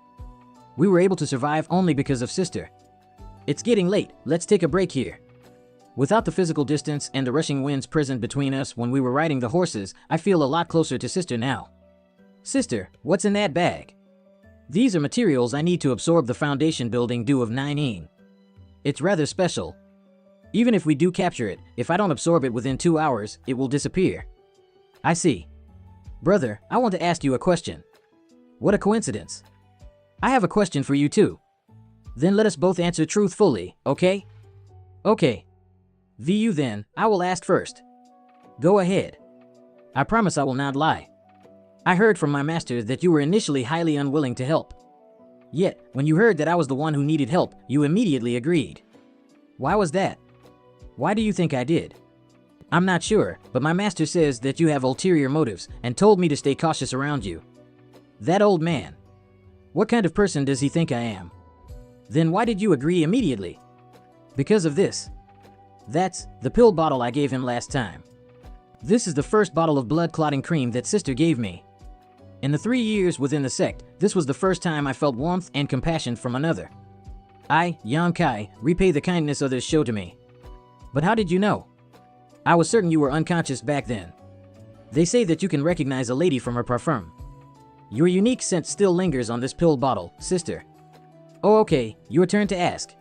[SPEAKER 1] We were able to survive only because of Sister. It's getting late, let's take a break here. Without the physical distance and the rushing winds present between us when we were riding the horses, I feel a lot closer to Sister now. Sister, what's in that bag? These are materials I need to absorb the foundation building due of 9. It's rather special. Even if we do capture it, if I don't absorb it within 2 hours, it will disappear. I see. Brother, I want to ask you a question. What a coincidence. I have a question for you too. Then let us both answer truthfully, okay? Okay. VU then, I will ask first. Go ahead. I promise I will not lie. I heard from my master that you were initially highly unwilling to help. Yet, when you heard that I was the one who needed help, you immediately agreed. Why was that? Why do you think I did? I'm not sure, but my master says that you have ulterior motives and told me to stay cautious around you. That old man. What kind of person does he think I am? Then why did you agree immediately? Because of this. That's the pill bottle I gave him last time. This is the first bottle of blood clotting cream that Sister gave me. In the 3 years within the sect, this was the first time I felt warmth and compassion from another. I, Yan Kai, repay the kindness others show to me. But how did you know? I was certain you were unconscious back then. They say that you can recognize a lady from her parfum. Your unique scent still lingers on this pill bottle, Sister. Oh okay, your turn to ask.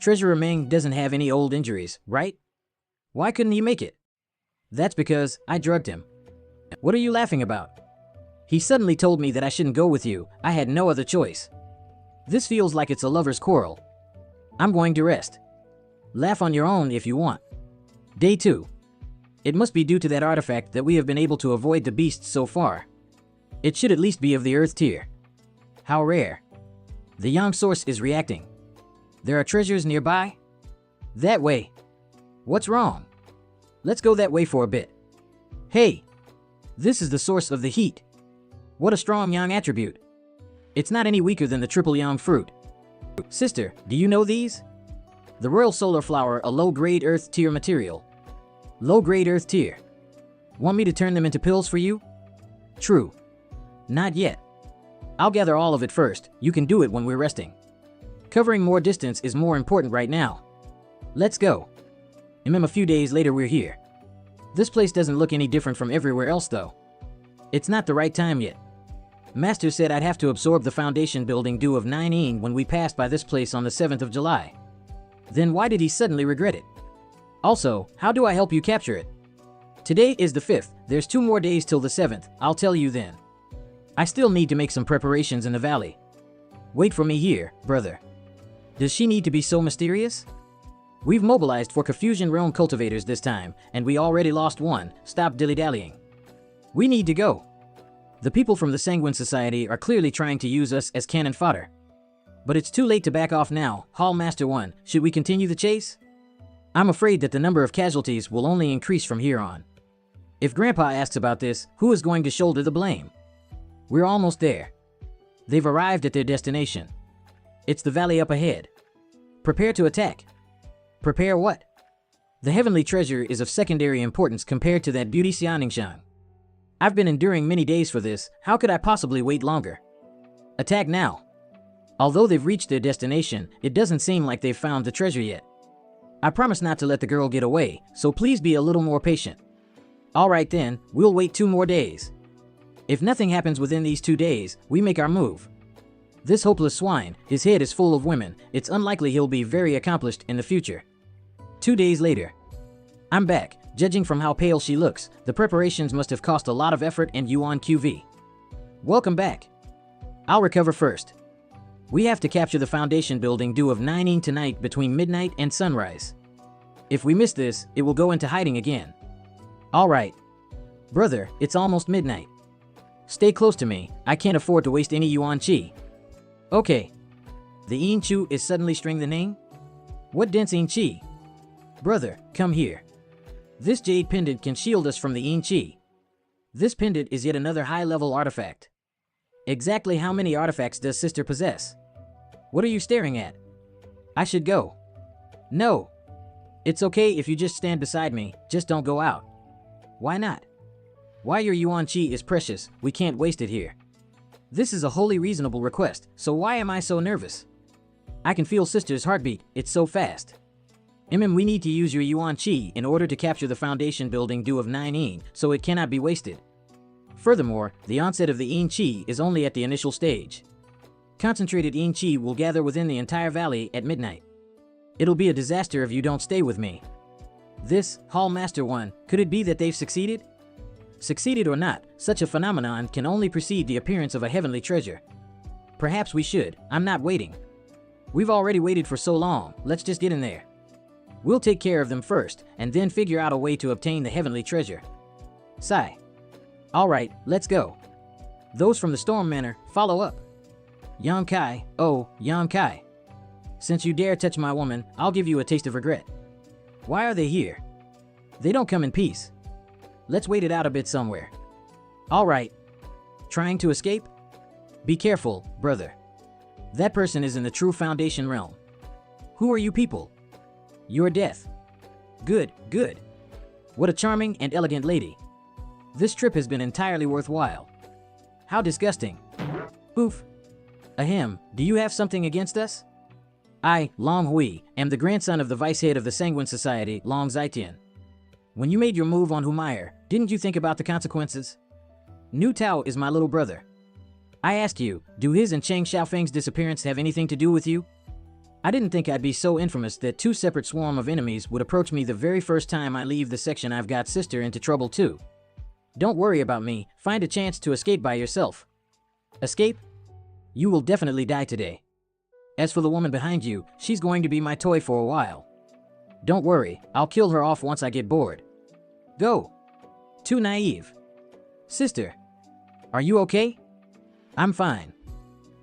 [SPEAKER 1] Treasurer Meng doesn't have any old injuries, right? Why couldn't he make it? That's because I drugged him. What are you laughing about? He suddenly told me that I shouldn't go with you. I had no other choice. This feels like it's a lover's quarrel. I'm going to rest. Laugh on your own if you want. Day 2. It must be due to that artifact that we have been able to avoid the beasts so far. It should at least be of the earth tier. How rare. The Yang source is reacting. There are treasures nearby? That way. What's wrong? Let's go that way for a bit. Hey! This is the source of the heat. What a strong Yang attribute. It's not any weaker than the triple Yang fruit. Sister, do you know these? The Royal Solar Flower, a low-grade earth tier material. Low-grade earth tier. Want me to turn them into pills for you? True. Not yet. I'll gather all of it first. You can do it when we're resting. Covering more distance is more important right now. Let's go. A few days later we're here. This place doesn't look any different from everywhere else though. It's not the right time yet. Master said I'd have to absorb the foundation building due of 9 when we passed by this place on the 7th of July. Then why did he suddenly regret it? Also, how do I help you capture it? Today is the 5th, there's 2 more days till the 7th, I'll tell you then. I still need to make some preparations in the valley. Wait for me here, brother. Does she need to be so mysterious? We've mobilized for Confusion Realm cultivators this time, and we already lost one. Stop dilly-dallying. We need to go. The people from the Sanguine Society are clearly trying to use us as cannon fodder. But it's too late to back off now. Hall Master 1, should we continue the chase? I'm afraid that the number of casualties will only increase from here on. If Grandpa asks about this, who is going to shoulder the blame? We're almost there. They've arrived at their destination. It's the valley up ahead. Prepare to attack. Prepare what? The heavenly treasure is of secondary importance compared to that beauty Xianingshan. I've been enduring many days for this, how could I possibly wait longer? Attack now. Although they've reached their destination, it doesn't seem like they've found the treasure yet. I promise not to let the girl get away, so please be a little more patient. Alright then, we'll wait 2 more days. If nothing happens within these 2 days, we make our move. This hopeless swine, his head is full of women, it's unlikely he'll be very accomplished in the future. 2 days later. I'm back. Judging from how pale she looks, the preparations must have cost a lot of effort and yuan QV. Welcome back. I'll recover first. We have to capture the foundation building due of 9 tonight between midnight and sunrise. If we miss this, it will go into hiding again. Alright. Brother, it's almost midnight. Stay close to me, I can't afford to waste any yuan chi. Okay. The Yin Chu is suddenly string the name? What dense Yin Chi? Brother, come here. This jade pendant can shield us from the Yin Chi. This pendant is yet another high-level artifact. Exactly how many artifacts does sister possess? What are you staring at? I should go. No. It's okay if you just stand beside me, just don't go out. Why not? Why your yuan chi is precious, we can't waste it here. This is a wholly reasonable request, so why am I so nervous? I can feel sister's heartbeat, it's so fast. We need to use your yuan chi in order to capture the foundation building due of 9 yin, so it cannot be wasted. Furthermore, the onset of the yin chi is only at the initial stage. Concentrated yin chi will gather within the entire valley at midnight. It'll be a disaster if you don't stay with me. This, Hall Master 1, could it be that they've succeeded? Succeeded or not, such a phenomenon can only precede the appearance of a heavenly treasure. Perhaps we should, I'm not waiting. We've already waited for so long, let's just get in there. We'll take care of them first, and then figure out a way to obtain the heavenly treasure. Sigh. Alright, let's go. Those from the Storm Manor, follow up. Yang Kai, oh, Yang Kai. Since you dare touch my woman, I'll give you a taste of regret. Why are they here? They don't come in peace. Let's wait it out a bit somewhere. Alright. Trying to escape? Be careful, brother. That person is in the true Foundation realm. Who are you people? Your death. Good, good. What a charming and elegant lady. This trip has been entirely worthwhile. How disgusting. Oof. Ahem, do you have something against us? I, Long Hui, am the grandson of the vice head of the Sanguine Society, Long Zaitian. When you made your move on Humayr, didn't you think about the consequences? Nu Tao is my little brother. I ask you, do his and Cheng Xiaofeng's disappearance have anything to do with you? I didn't think I'd be so infamous that 2 separate swarm of enemies would approach me the very first time I leave the section I've got sister into trouble too. Don't worry about me, find a chance to escape by yourself. Escape? You will definitely die today. As for the woman behind you, she's going to be my toy for a while. Don't worry, I'll kill her off once I get bored. Go. Too naive. Sister. Are you okay? I'm fine.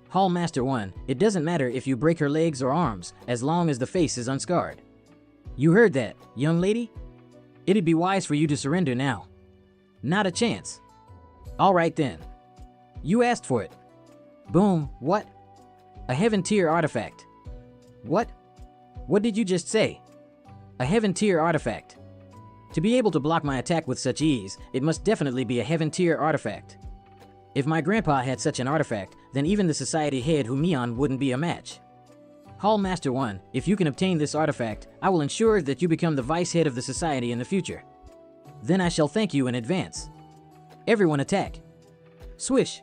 [SPEAKER 1] Hall Master 1, it doesn't matter if you break her legs or arms, as long as the face is unscarred. You heard that, young lady? It'd be wise for you to surrender now. Not a chance. Alright then. You asked for it. Boom, what? A Heaven Tier artifact. What? What did you just say? A Heaven Tier artifact. To be able to block my attack with such ease, it must definitely be a Heaven Tier artifact. If my grandpa had such an artifact, then even the society head Humian wouldn't be a match. Hall Master 1, if you can obtain this artifact, I will ensure that you become the vice head of the society in the future. Then I shall thank you in advance. Everyone attack. Swish.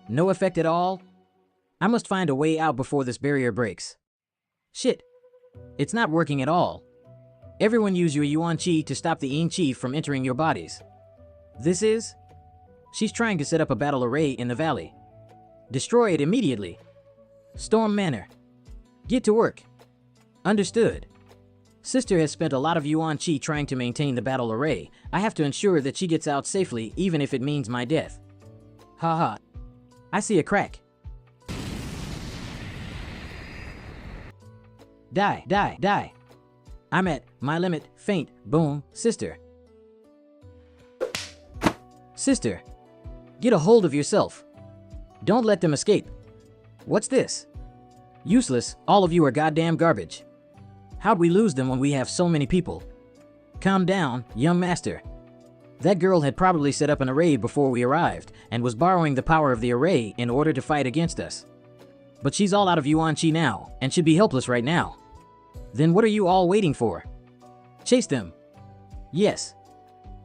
[SPEAKER 1] No effect at all? I must find a way out before this barrier breaks. Shit. It's not working at all. Everyone use your Yuan Chi to stop the Yin Chi from entering your bodies. This is... She's trying to set up a battle array in the valley. Destroy it immediately. Storm Manor. Get to work. Understood. Sister has spent a lot of Yuan Chi trying to maintain the battle array. I have to ensure that she gets out safely even if it means my death. Haha. I see a crack. Die, die, die. I'm at my limit, faint, boom, sister. Sister, get a hold of yourself. Don't let them escape. What's this? Useless, all of you are goddamn garbage. How'd we lose them when we have so many people? Calm down, young master. That girl had probably set up an array before we arrived, and was borrowing the power of the array in order to fight against us. But she's all out of yuan chi now, and should be helpless right now. Then what are you all waiting for? Chase them. Yes.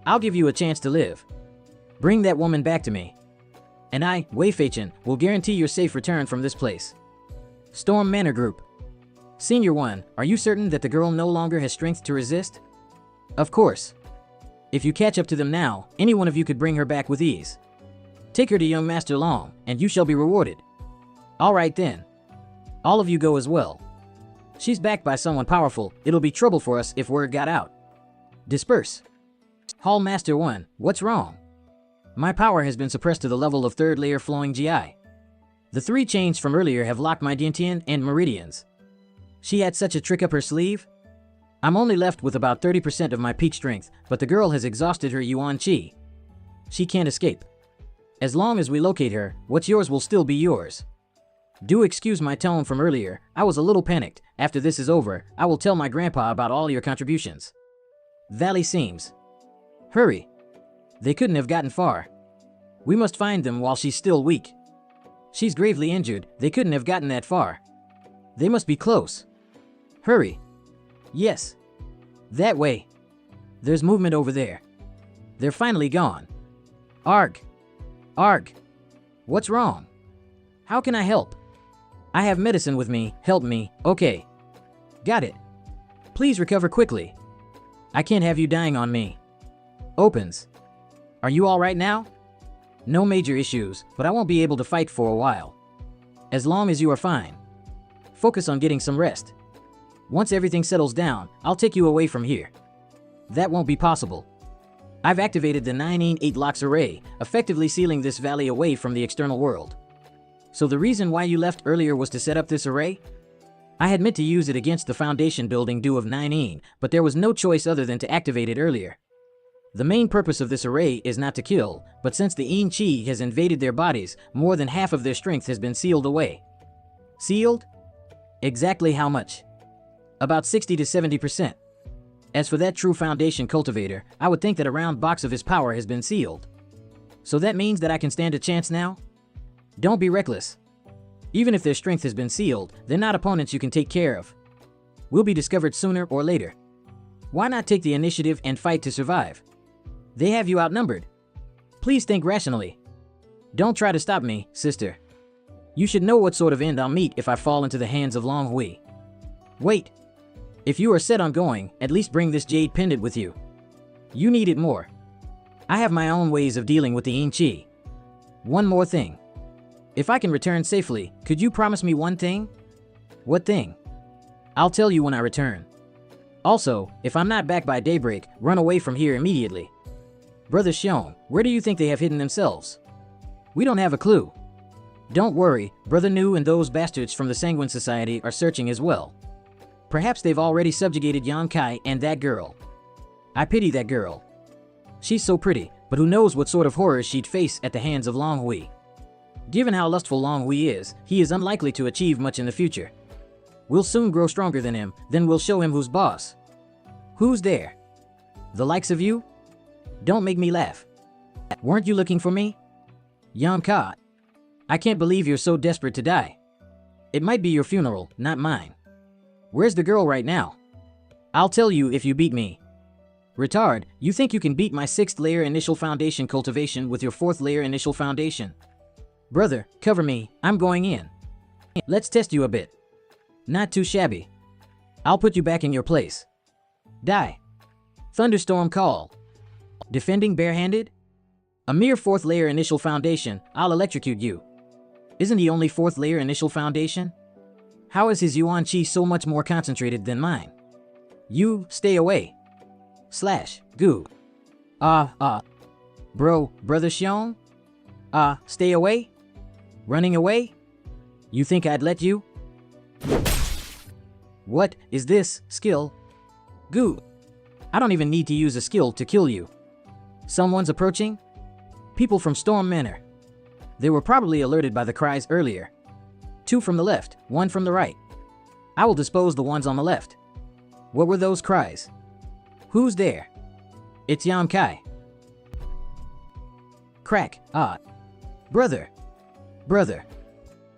[SPEAKER 1] I'll give you a chance to live. Bring that woman back to me. And I, Wei Fei-chen, will guarantee your safe return from this place. Storm Manor Group. Senior 1, are you certain that the girl no longer has strength to resist? Of course. If you catch up to them now, any one of you could bring her back with ease. Take her to young Master Long, and you shall be rewarded. All right then. All of you go as well. She's backed by someone powerful. It'll be trouble for us if word got out. Disperse. Hall Master 1, what's wrong? My power has been suppressed to the level of 3rd layer flowing GI. The 3 chains from earlier have locked my Diantian and Meridians. She had such a trick up her sleeve? I'm only left with about 30% of my peak strength, but the girl has exhausted her yuan chi. She can't escape. As long as we locate her, what's yours will still be yours. Do excuse my tone from earlier, I was a little panicked. After this is over, I will tell my grandpa about all your contributions. Valley seems. Hurry. They couldn't have gotten far. We must find them while she's still weak. She's gravely injured, they couldn't have gotten that far. They must be close. Hurry. Yes. That way. There's movement over there. They're finally gone. Arg. Arg. What's wrong? How can I help? I have medicine with me, help me, okay. Got it. Please recover quickly. I can't have you dying on me. Opens. Are you all right now? No major issues, but I won't be able to fight for a while. As long as you are fine. Focus on getting some rest. Once everything settles down, I'll take you away from here. That won't be possible. I've activated the 9-8 locks array, effectively sealing this valley away from the external world. So the reason why you left earlier was to set up this array? I had meant to use it against the foundation building due of 9, but there was no choice other than to activate it earlier. The main purpose of this array is not to kill, but since the yin chi has invaded their bodies, more than half of their strength has been sealed away. Sealed? Exactly how much? About 60 to 70%. As for that true foundation cultivator, I would think that a round box of his power has been sealed. So that means that I can stand a chance now? Don't be reckless. Even if their strength has been sealed, they're not opponents you can take care of. We'll be discovered sooner or later. Why not take the initiative and fight to survive? They have you outnumbered. Please think rationally. Don't try to stop me, sister. You should know what sort of end I'll meet if I fall into the hands of Long Hui. Wait. If you are set on going, at least bring this jade pendant with you. You need it more. I have my own ways of dealing with the yin chi. One more thing. If I can return safely, could you promise me one thing? What thing? I'll tell you when I return. Also, if I'm not back by daybreak, run away from here immediately. Brother Xiong, where do you think they have hidden themselves? We don't have a clue. Don't worry, Brother Nu and those bastards from the Sanguine Society are searching as well. Perhaps they've already subjugated Yan Kai and that girl. I pity that girl. She's so pretty, but who knows what sort of horrors she'd face at the hands of Long Hui. Given how lustful Long Hui is, he is unlikely to achieve much in the future. We'll soon grow stronger than him, then we'll show him who's boss. Who's there? The likes of you? Don't make me laugh. Weren't you looking for me? Yan Ka. I can't believe you're so desperate to die. It might be your funeral, not mine. Where's the girl right now? I'll tell you if you beat me. Retard, you think you can beat my 6th layer initial foundation cultivation with your 4th layer initial foundation? Brother, cover me, I'm going in. Let's test you a bit. Not too shabby. I'll put you back in your place. Die. Thunderstorm call. Defending barehanded? A mere 4th layer initial foundation, I'll electrocute you. Isn't he only 4th layer initial foundation? How is his yuan chi so much more concentrated than mine? You, stay away. Slash, goo. Brother Xiong? Stay away? Running away? You think I'd let you? What is this skill? Goo. I don't even need to use a skill to kill you. Someone's approaching? People from Storm Manor. They were probably alerted by the cries earlier. 2 from the left, 1 from the right. I will dispose the ones on the left. What were those cries? Who's there? It's Yam Kai. Crack, ah. Brother. Brother.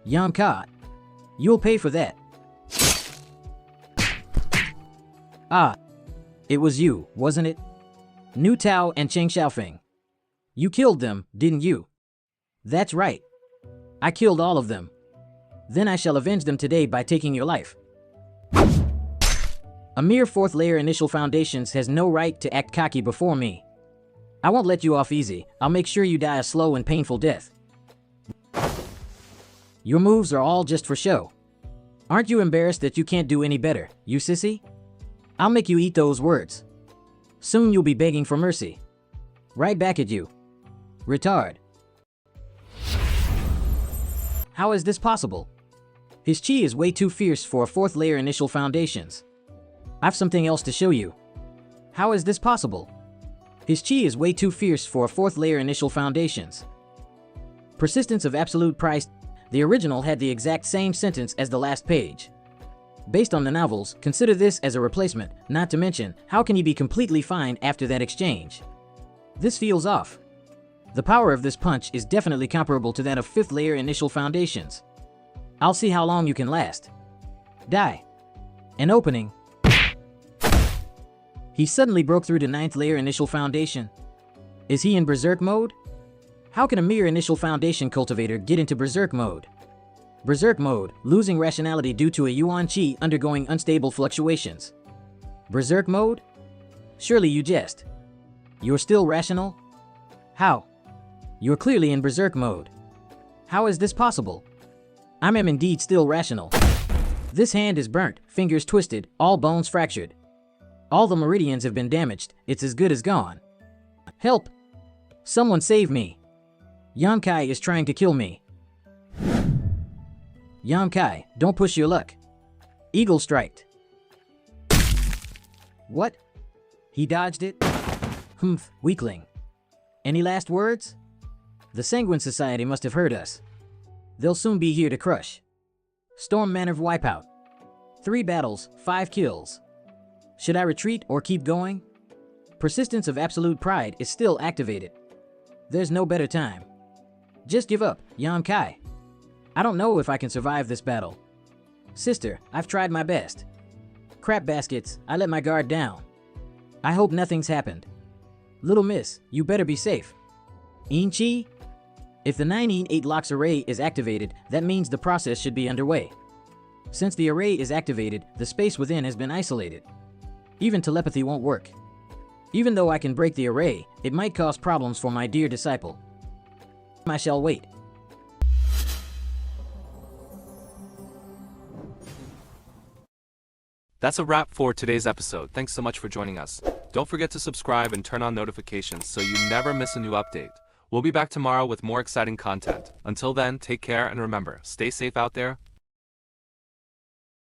[SPEAKER 1] Yam Kai. You'll pay for that. Ah. It was you, wasn't it? Nu Tao and Cheng Xiaofeng. You killed them, didn't you? That's right. I killed all of them. Then I shall avenge them today by taking your life. A mere 4th layer initial foundations has no right to act cocky before me. I won't let you off easy. I'll make sure you die a slow and painful death. Your moves are all just for show. Aren't you embarrassed that you can't do any better, you sissy? I'll make you eat those words. Soon you'll be begging for mercy. Right back at you. Retard. How is this possible? His chi is way too fierce for a 4th layer initial foundations. I've something else to show you. How is this possible? His chi is way too fierce for a 4th layer initial foundations. Persistence of absolute price. The original had the exact same sentence as the last page. Based on the novels, consider this as a replacement, not to mention, how can he be completely fine after that exchange? This feels off. The power of this punch is definitely comparable to that of 5th layer initial foundations. I'll see how long you can last. Die. An opening. He suddenly broke through to 9th layer initial foundation. Is he in berserk mode? How can a mere initial foundation cultivator get into berserk mode? Berserk mode, losing rationality due to a yuan chi undergoing unstable fluctuations. Berserk mode? Surely you jest. You're still rational? How? You're clearly in berserk mode. How is this possible? I am indeed still rational. This hand is burnt, fingers twisted, all bones fractured. All the meridians have been damaged, it's as good as gone. Help! Someone save me! Yam Kai is trying to kill me. Yam Kai, don't push your luck. Eagle striked. What? He dodged it? Humph, weakling. Any last words? The Sanguine Society must have heard us. They'll soon be here to crush. Storm Manor wipeout. 3 battles, 5 kills. Should I retreat or keep going? Persistence of absolute pride is still activated. There's no better time. Just give up, Yam Kai. I don't know if I can survive this battle. Sister, I've tried my best. Crap baskets, I let my guard down. I hope nothing's happened. Little miss, you better be safe. Inchi? If the 9-8 locks array is activated, that means the process should be underway. Since the array is activated, the space within has been isolated. Even telepathy won't work. Even though I can break the array, it might cause problems for my dear disciple. I shall wait.
[SPEAKER 2] That's a wrap for today's episode. Thanks so much for joining us. Don't forget to subscribe and turn on notifications so you never miss a new update. We'll be back tomorrow with more exciting content. Until then, take care and remember, stay safe out there.